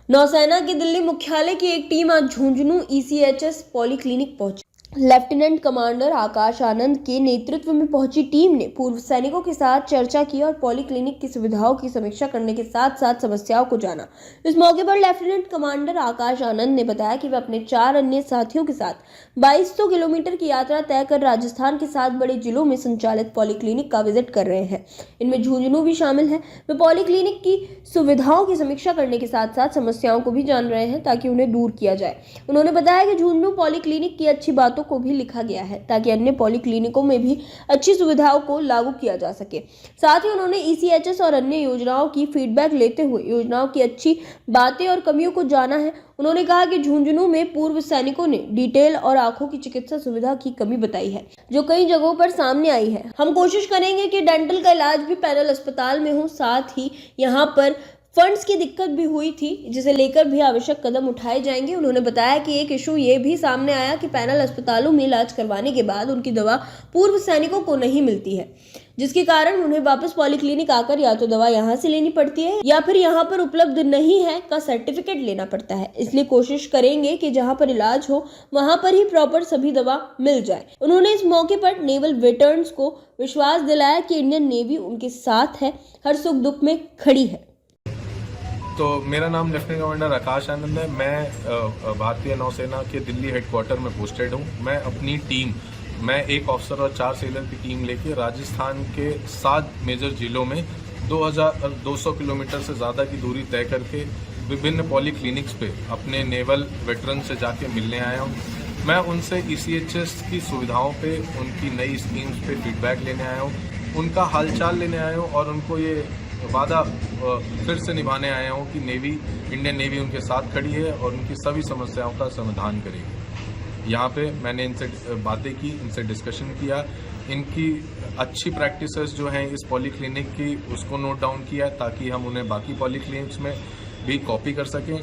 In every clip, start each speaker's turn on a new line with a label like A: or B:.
A: नौसेना के दिल्ली मुख्यालय की एक टीम आज झुंझुनू ईसीएचएस पॉलीक्लिनिक पहुंची। लेफ्टिनेंट कमांडर आकाश आनंद के नेतृत्व में पहुंची टीम ने पूर्व सैनिकों के साथ चर्चा की और पॉलीक्लिनिक की सुविधाओं की समीक्षा करने के साथ साथ समस्याओं को जाना। इस मौके पर लेफ्टिनेंट कमांडर आकाश आनंद ने बताया कि वे अपने 4 अन्य साथियों के साथ 2200 किलोमीटर की यात्रा तय कर राजस्थान के 7 बड़े जिलों में संचालित पॉलीक्लिनिक का विजिट कर रहे हैं। इनमें झुंझुनू भी शामिल है। वे पॉलीक्लिनिक की सुविधाओं की समीक्षा करने के साथ साथ समस्याओं को भी जान रहे हैं ताकि उन्हें दूर किया जाए। उन्होंने बताया कि झुंझुनू पॉलीक्लिनिक की अच्छी बातों को भी लिखा गया है ताकि अन्य पॉलीक्लिनिकों में भी अच्छी सुविधाओं को लागू किया जा सके। साथ ही उन्होंने ईसीएचएस और अन्य योजनाओं की फीडबैक लेते हुए योजनाओं की अच्छी बातें और कमियों को जाना है। उन्होंने कहा कि झुंझुनू में पूर्व सैनिकों ने डिटेल और आंखों की चिकित्सा सुविधा की कमी बताई है जो कई जगहों पर सामने आई है। हम कोशिश करेंगे कि डेंटल का इलाज भी पैनल अस्पताल में हो। साथ ही यहाँ पर फंड्स की दिक्कत भी हुई थी जिसे लेकर भी आवश्यक कदम उठाए जाएंगे। उन्होंने बताया कि एक इशू ये भी सामने आया कि पैनल अस्पतालों में इलाज करवाने के बाद उनकी दवा पूर्व सैनिकों को नहीं मिलती है, जिसके कारण उन्हें वापस पॉलीक्लिनिक आकर या तो दवा यहाँ से लेनी पड़ती है या फिर यहाँ पर उपलब्ध नहीं है का सर्टिफिकेट लेना पड़ता है। इसलिए कोशिश करेंगे कि जहाँ पर इलाज हो वहाँ पर ही प्रॉपर सभी दवा मिल जाए। उन्होंने इस मौके पर नेवल वेटरन्स को विश्वास दिलाया कि इंडियन नेवी उनके साथ है, हर सुख दुख में खड़ी है।
B: तो मेरा नाम लेफ्टिनेंट कमांडर आकाश आनंद है। मैं भारतीय नौसेना के दिल्ली हेडक्वार्टर में पोस्टेड हूँ। मैं अपनी टीम, मैं एक ऑफिसर और 4 सेलर की टीम लेके राजस्थान के 7 मेजर जिलों में 2200 किलोमीटर से ज़्यादा की दूरी तय करके विभिन्न पॉलीक्लिनिक्स पे अपने नेवल वेटरन से जाके मिलने आया हूँ। मैं उनसे ईसीएचएस की सुविधाओं पे, उनकी नई स्कीम्स पे फीडबैक लेने आया हूँ, उनका हालचाल लेने आया हूँ और उनको ये वादा फिर से निभाने आया हूँ कि इंडियन नेवी उनके साथ खड़ी है और उनकी सभी समस्याओं का समाधान करेगी। यहाँ पे मैंने इनसे बातें की, इनसे डिस्कशन किया, इनकी अच्छी प्रैक्टिसेस जो हैं इस पॉलीक्लिनिक की उसको नोट डाउन किया ताकि हम उन्हें बाकी पॉलीक्लिनिक्स में भी कॉपी कर सकें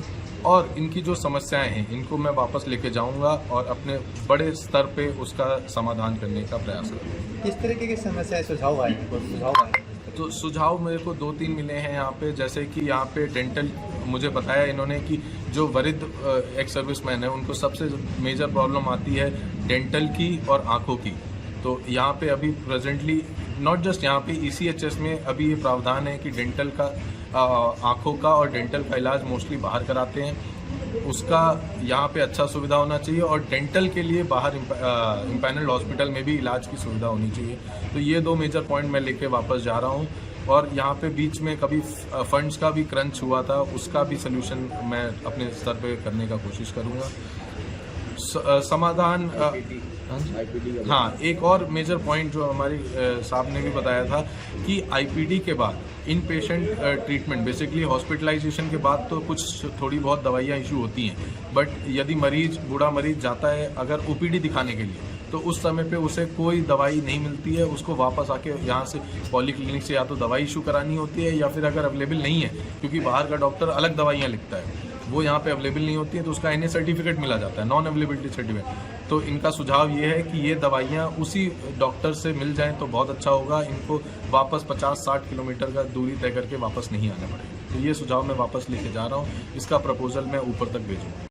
B: और इनकी जो समस्याएं हैं इनको मैं वापस लेके जाऊंगा और अपने बड़े स्तर पे उसका समाधान करने का प्रयास करूँगा।
C: किस तरीके की समस्याएं सुझाव आए?
B: तो सुझाव मेरे को 2-3 मिले हैं यहाँ पे, जैसे कि यहाँ पे डेंटल, मुझे बताया इन्होंने कि जो वरिष्ठ एक्स सर्विसमैन है उनको सबसे मेजर प्रॉब्लम आती है डेंटल की और आंखों की। तो यहाँ पे अभी प्रेजेंटली नॉट जस्ट यहाँ पे ईसीएचएस में अभी ये प्रावधान है कि डेंटल का, आंखों का और डेंटल का इलाज मोस्टली बाहर कराते हैं, उसका यहाँ पे अच्छा सुविधा होना चाहिए और डेंटल के लिए बाहर इम्पैनल्ड हॉस्पिटल में भी इलाज की सुविधा होनी चाहिए। तो ये 2 मेजर पॉइंट मैं लेके वापस जा रहा हूँ और यहाँ पे बीच में कभी फंड्स का भी क्रंच हुआ था, उसका भी सलूशन मैं अपने स्तर पे करने का कोशिश करूँगा। समाधान, हाँ, एक और मेजर पॉइंट जो हमारी साहब ने भी बताया था कि आईपीडी के बाद इन पेशेंट ट्रीटमेंट, बेसिकली हॉस्पिटलाइजेशन के बाद तो कुछ थोड़ी बहुत दवाइयाँ इशू होती हैं, बट यदि बूढ़ा मरीज जाता है अगर ओपीडी दिखाने के लिए तो उस समय पे उसे कोई दवाई नहीं मिलती है, उसको वापस आके यहाँ से पॉलीक्लिनिक से या तो दवाई इशू करानी होती है या फिर अगर अवेलेबल नहीं है, क्योंकि बाहर का डॉक्टर अलग दवाइयाँ लिखता है, वो यहाँ पे अवेलेबल नहीं होती है तो उसका एनए सर्टिफिकेट मिला जाता है, नॉन अवेलेबिलिटी सर्टिफिकेट। तो इनका सुझाव ये है कि ये दवाइयाँ उसी डॉक्टर से मिल जाएं तो बहुत अच्छा होगा, इनको वापस 50-60 किलोमीटर का दूरी तय करके वापस नहीं आना पड़ेगा। तो ये सुझाव मैं वापस लेके जा रहा हूँ, इसका प्रपोजल मैं ऊपर तक भेजूँगा।